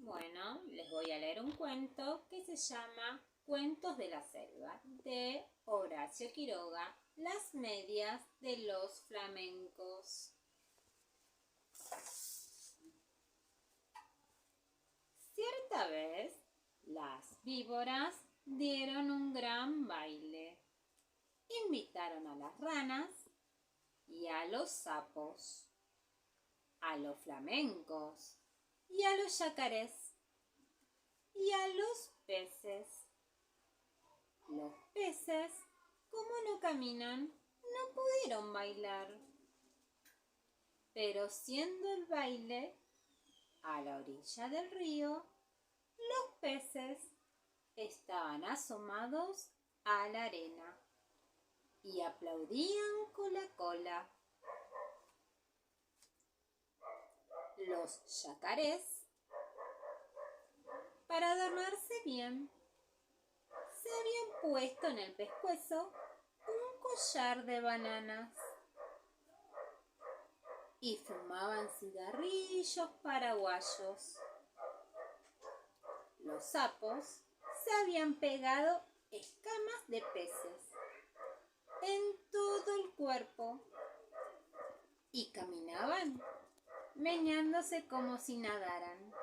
Bueno, les voy a leer un cuento que se llama Cuentos de la Selva, de Horacio Quiroga, Las medias de los flamencos. Cierta vez, las víboras dieron un gran baile. Invitaron a las ranas y a los sapos, a los flamencos y a los yacarés y a los peces. Los peces, como no caminan, no pudieron bailar. Pero siendo el baile a la orilla del río, los peces estaban asomados a la arena y aplaudían con la cola. Los yacarés, para adornarse bien, se habían puesto en el pescuezo un collar de bananas y fumaban cigarrillos paraguayos. Los sapos se habían pegado escamas de peces en todo el cuerpo y caminaban meneándose como si nadaran.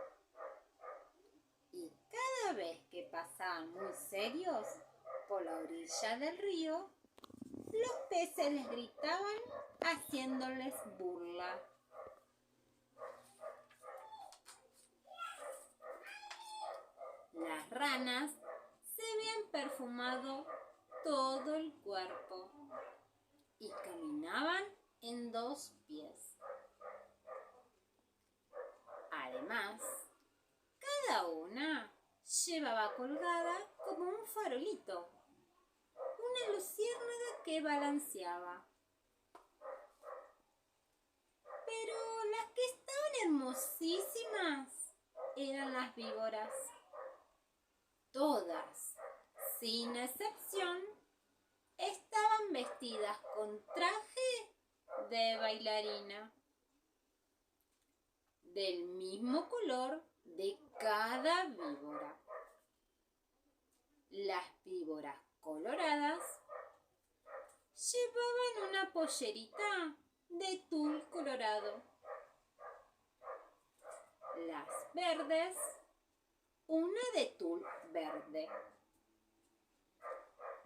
Y cada vez que pasaban muy serios por la orilla del río, los peces les gritaban haciéndoles burla. Las ranas se habían perfumado todo el cuerpo y caminaban en dos pies. Además, cada una llevaba colgada como un farolito una luciérnaga que balanceaba. Pero las que estaban hermosísimas eran las víboras. Todas, sin excepción, estaban vestidas con traje de bailarina, del mismo color de cada víbora. Las víboras coloradas llevaban una pollerita de tul colorado. Las verdes, una de tul verde.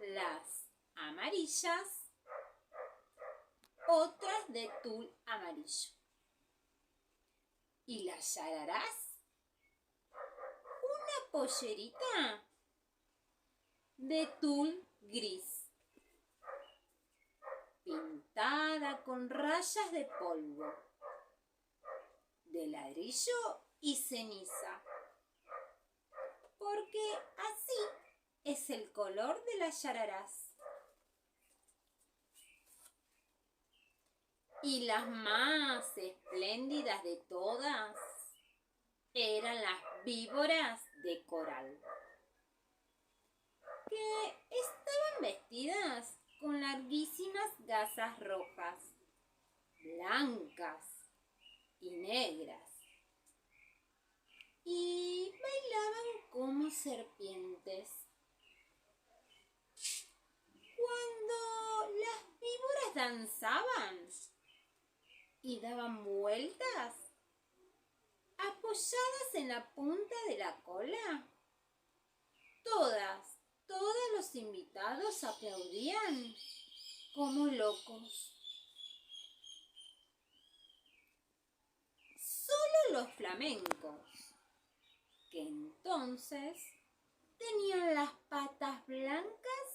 Las amarillas, otras de tul amarillo. Y las yararás, una pollerita de tul gris, pintada con rayas de polvo, de ladrillo y ceniza, porque así es el color de las yararás. Y las más espléndidas de todas eran las víboras de coral, que estaban vestidas con larguísimas gasas rojas, blancas y negras, y bailaban como serpientes. Cuando las víboras danzaban y daban vueltas, apoyadas en la punta de la cola, todos los invitados aplaudían como locos. Solo los flamencos, que entonces tenían las patas blancas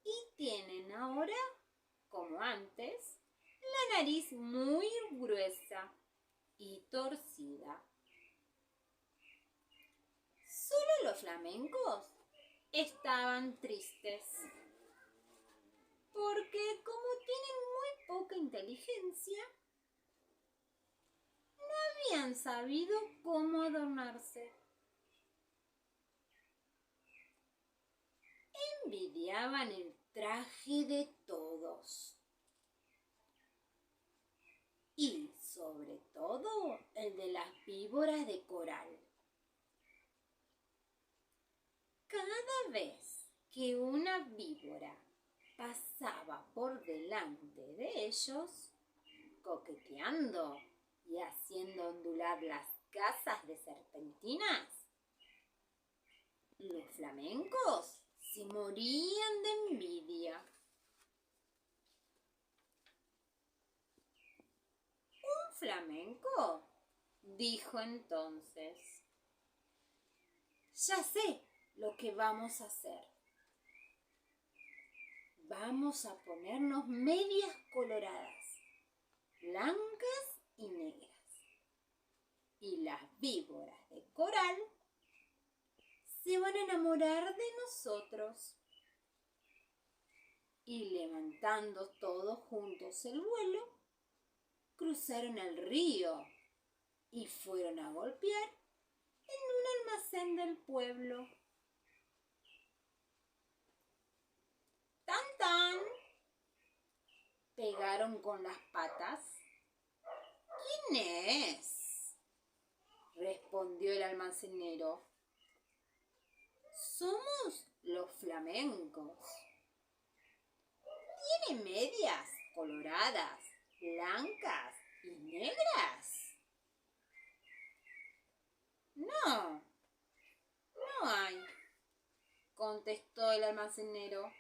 y tienen ahora, como antes, la nariz muy gruesa y torcida. Solo los flamencos estaban tristes, porque como tienen muy poca inteligencia, no habían sabido cómo adornarse. Envidiaban el traje de todos y sobre todo el de las víboras de coral. Cada vez que una víbora pasaba por delante de ellos, coqueteando y haciendo ondular las gasas de serpentinas, los flamencos se morían de envidia. Un flamenco dijo entonces: ya sé lo que vamos a hacer. Vamos a ponernos medias coloradas, blancas y negras. Y las víboras de coral se van a enamorar de nosotros. Y levantando todos juntos el vuelo, cruzaron el río y fueron a golpear en un almacén del pueblo. ¡Tan, tan! Pegaron con las patas. ¿Quién es?, respondió el almacenero. Somos los flamencos. ¿Tiene medias coloradas, blancas y negras? No, no hay, contestó el almacenero.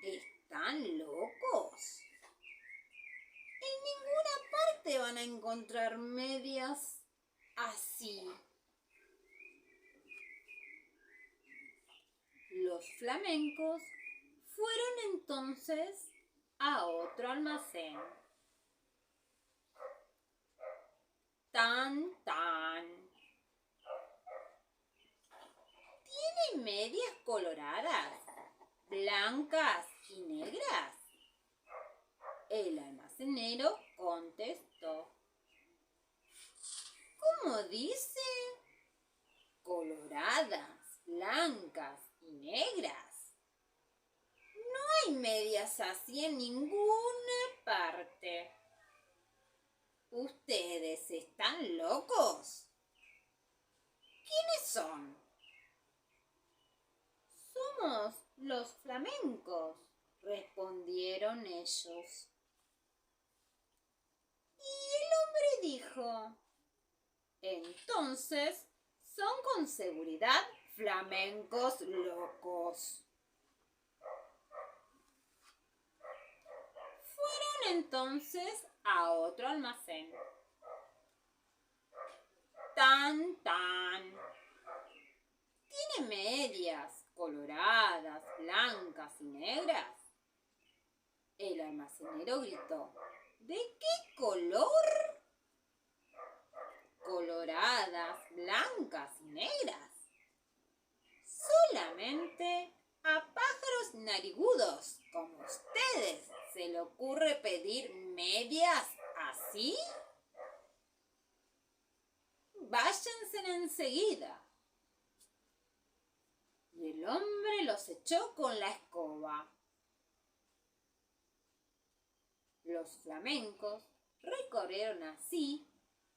¿Están locos? En ninguna parte van a encontrar medias así. Los flamencos fueron entonces a otro almacén. ¡Tan, tan! ¿Tiene medias coloradas, blancas y negras? El almacenero contestó. ¿Cómo dice? Coloradas, blancas y negras. No hay medias así en ninguna parte. ¿Ustedes están locos? ¿Quiénes son? Somos los flamencos, respondieron ellos. Y el hombre dijo: entonces son con seguridad flamencos locos. Fueron entonces a otro almacén. ¡Tan, tan! ¿Tiene medias coloradas, blancas y negras? El almacenero gritó. ¿De qué color? Coloradas, blancas y negras. Solamente a pájaros narigudos como ustedes se le ocurre pedir medias así. Váyanse enseguida. Y el hombre los echó con la escoba. Los flamencos recorrieron así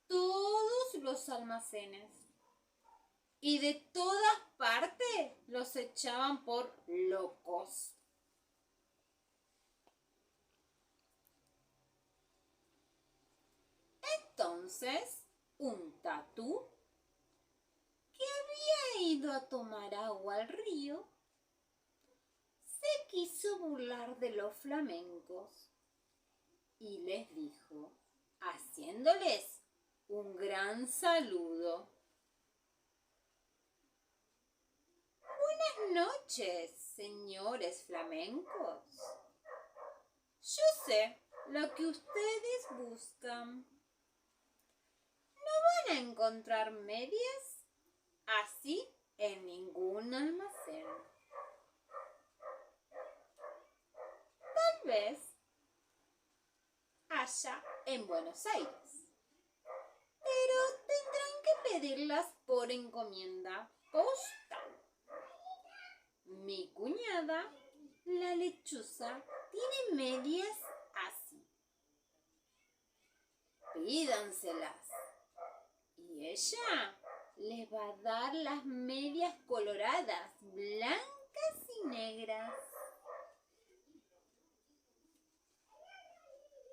todos los almacenes y de todas partes los echaban por locos. Entonces, un tatú que había ido a tomar agua al río se quiso burlar de los flamencos y les dijo, haciéndoles un gran saludo: buenas noches, señores flamencos. Yo sé lo que ustedes buscan. No van a encontrar medias así en ningún almacén. Tal vez allá en Buenos Aires, pero tendrán que pedirlas por encomienda postal. Mi cuñada, la lechuza, tiene medias así. pídanselas. Y ella les va a dar las medias coloradas, blancas y negras.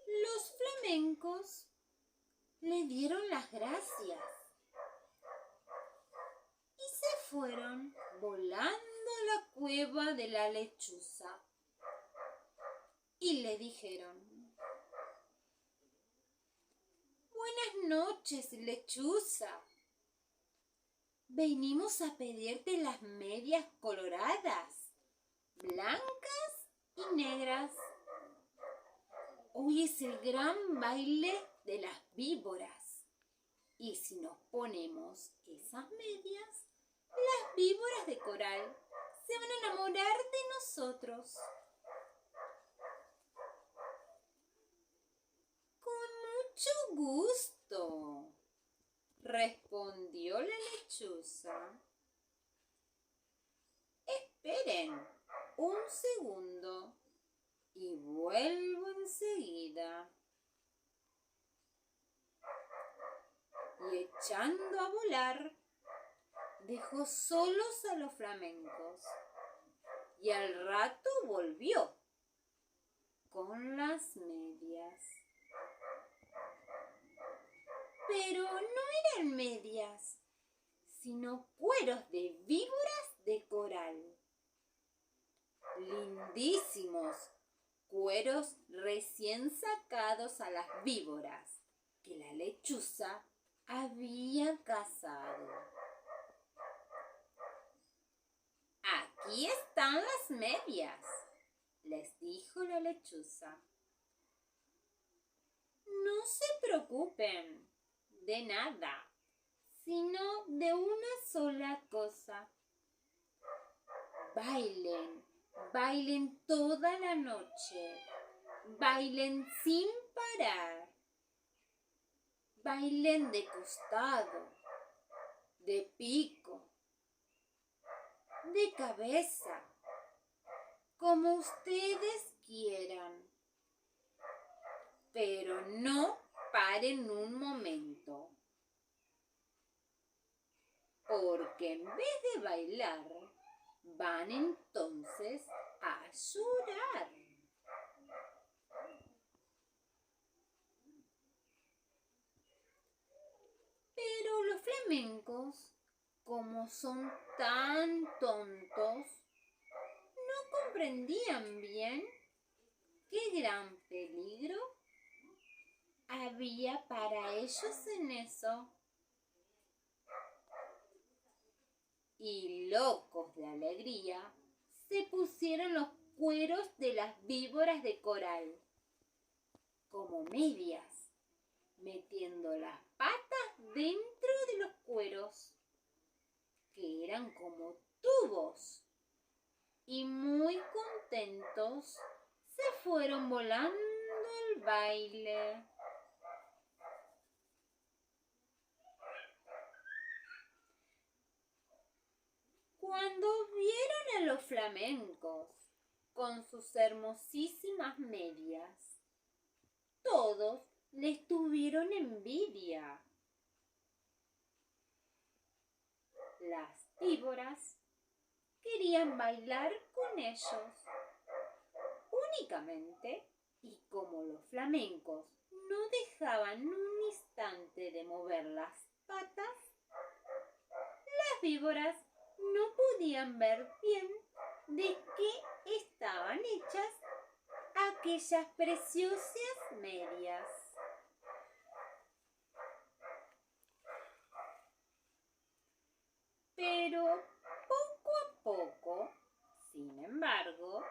Los flamencos le dieron las gracias y se fueron volando a la cueva de la lechuza. Y le dijeron: «Buenas noches, lechuza. Venimos a pedirte las medias coloradas, blancas y negras. Hoy es el gran baile de las víboras. Y si nos ponemos esas medias, las víboras de coral se van a enamorar de nosotros». «Mucho gusto», respondió la lechuza. «Esperen un segundo y vuelvo enseguida». Y echando a volar, dejó solos a los flamencos y al rato volvió con las medias. Pero no eran medias, sino cueros de víboras de coral. Lindísimos cueros recién sacados a las víboras que la lechuza había cazado. «Aquí están las medias», les dijo la lechuza. «No se preocupen de nada, sino de una sola cosa. Bailen, bailen toda la noche, bailen sin parar. Bailen de costado, de pico, de cabeza, como ustedes quieran. Pero no paren un momento, porque en vez de bailar, van entonces a llorar». Pero los flamencos, como son tan tontos, no comprendían bien qué gran peligro había para ellos en eso. Y locos de alegría, se pusieron los cueros de las víboras de coral como medias, metiendo las patas dentro de los cueros, que eran como tubos, y muy contentos se fueron volando al baile. Cuando vieron a los flamencos con sus hermosísimas medias, todos les tuvieron envidia. Las víboras querían bailar con ellos únicamente, y como los flamencos no dejaban un instante de mover las patas, las víboras no podían ver bien de qué estaban hechas aquellas preciosas medias. Pero poco a poco, sin embargo,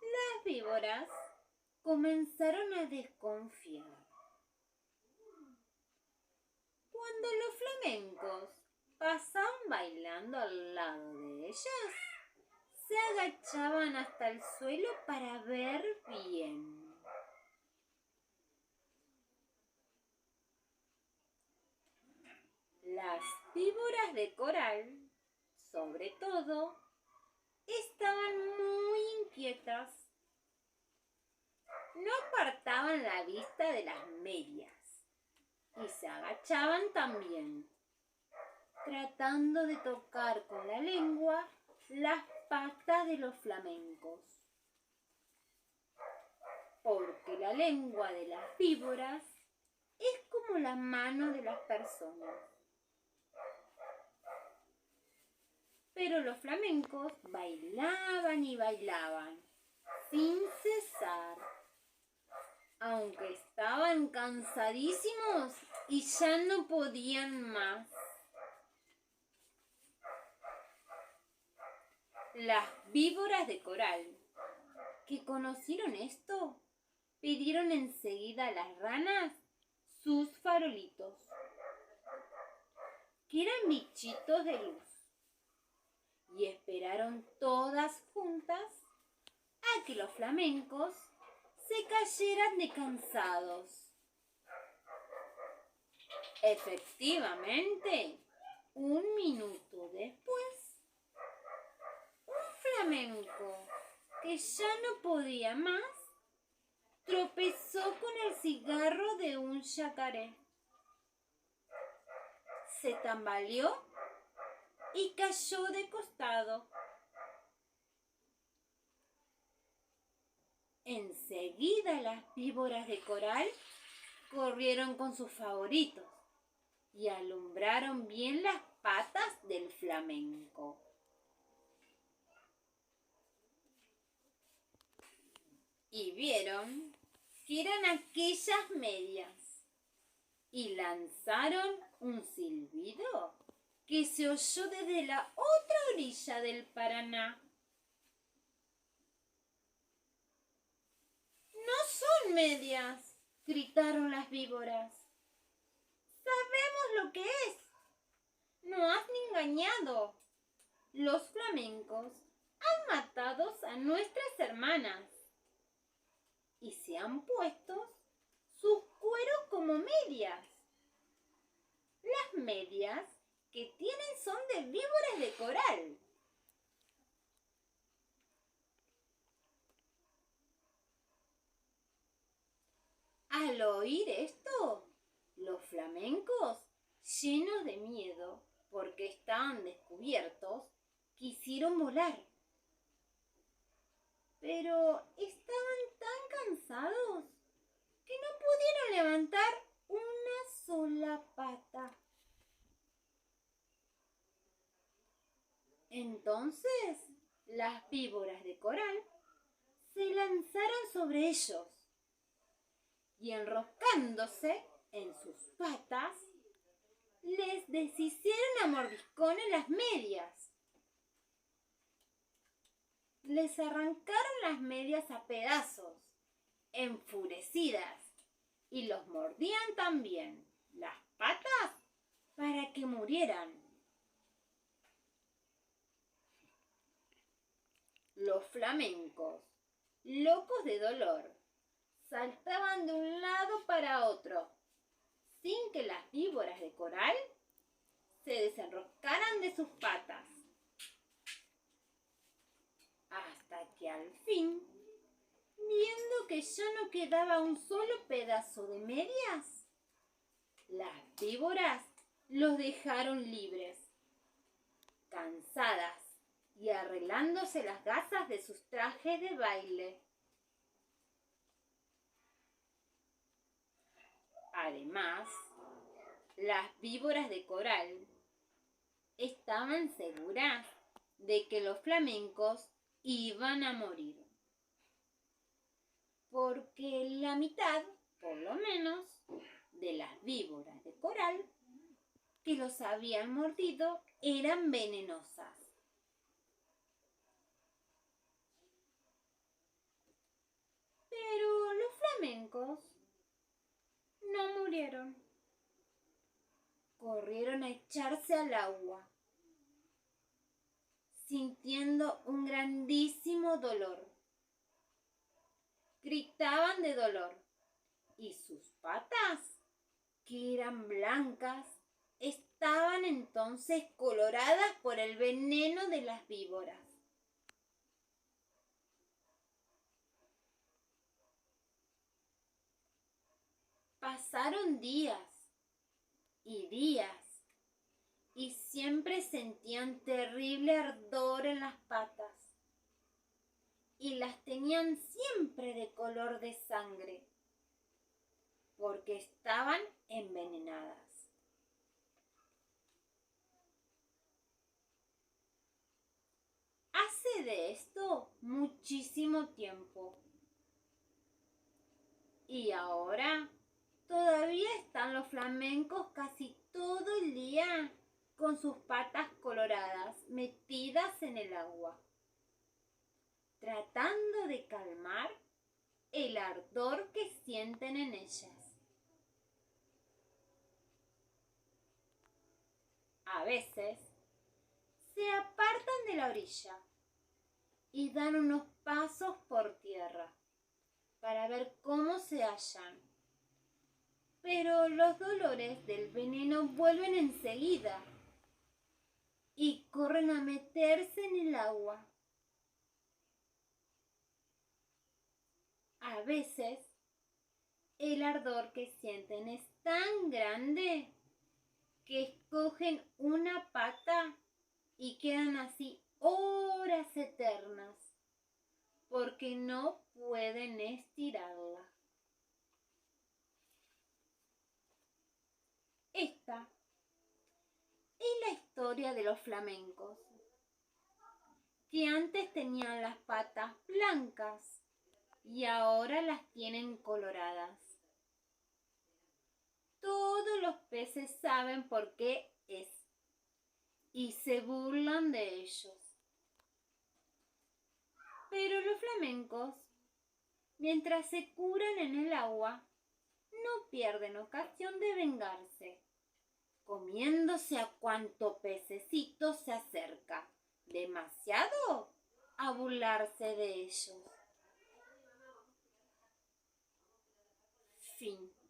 las víboras comenzaron a desconfiar. Cuando los flamencos pasaban bailando al lado de ellas, se agachaban hasta el suelo para ver bien. Las víboras de coral, sobre todo, estaban muy inquietas. no apartaban la vista de las medias y se agachaban también, tratando de tocar con la lengua las patas de los flamencos. Porque la lengua de las víboras es como la mano de las personas. Pero los flamencos bailaban y bailaban, sin cesar, aunque estaban cansadísimos y ya no podían más. Las víboras de coral, que conocieron esto, pidieron enseguida a las ranas sus farolitos, que eran bichitos de luz, y esperaron todas juntas a que los flamencos se cayeran de cansados. Efectivamente, un minuto después, un flamenco que ya no podía más tropezó con el cigarro de un yacaré. Se tambaleó y cayó de costado. Enseguida las víboras de coral corrieron con sus favoritos y alumbraron bien las patas del flamenco. Y vieron que eran aquellas medias y lanzaron un silbido que se oyó desde la otra orilla del Paraná. «¡No son medias!», gritaron las víboras. «Sabemos lo que es. No has engañado. Los flamencos han matado a nuestras hermanas y se han puesto sus cueros como medias. Las medias que tienen son de víboras de coral». Al oír esto, los flamencos, llenos de miedo porque estaban descubiertos, quisieron volar. Pero estaban tan cansados que no pudieron levantar una sola pata. Entonces, las víboras de coral se lanzaron sobre ellos y, enroscándose en sus patas, les deshicieron a mordiscones las medias. Les arrancaron las medias a pedazos, enfurecidas, y los mordían también las patas para que murieran. Los flamencos, locos de dolor, saltaban de un lado para otro, sin que las víboras de coral se desenroscaran de sus patas. Hasta que al fin, viendo que ya no quedaba un solo pedazo de medias, las víboras los dejaron libres, cansadas y arreglándose las gasas de sus trajes de baile. Además, las víboras de coral estaban seguras de que los flamencos iban a morir, porque la mitad, por lo menos, de las víboras de coral que los habían mordido eran venenosas. Pero los flamencos no murieron. Corrieron a echarse al agua, sintiendo un grandísimo dolor. Gritaban de dolor y sus patas, que eran blancas, estaban entonces coloradas por el veneno de las víboras. Pasaron días y días y siempre sentían terrible ardor en las patas y las tenían siempre de color de sangre porque estaban envenenadas. Hace de esto muchísimo tiempo. Y ahora todavía están los flamencos casi todo el día con sus patas coloradas metidas en el agua, tratando de calmar el ardor que sienten en ellas. A veces se apartan de la orilla y dan unos pasos por tierra para ver cómo se hallan. Pero los dolores del veneno vuelven enseguida y corren a meterse en el agua. A veces el ardor que sienten es tan grande que escogen una pata y quedan así horas eternas porque no pueden estirarla. Esta es la historia de los flamencos, que antes tenían las patas blancas y ahora las tienen coloradas. Todos los peces saben por qué es y se burlan de ellos. Pero los flamencos, mientras se curan en el agua, no pierden ocasión de vengarse, comiéndose a cuanto pececito se acerca, demasiado a burlarse de ellos. Fin.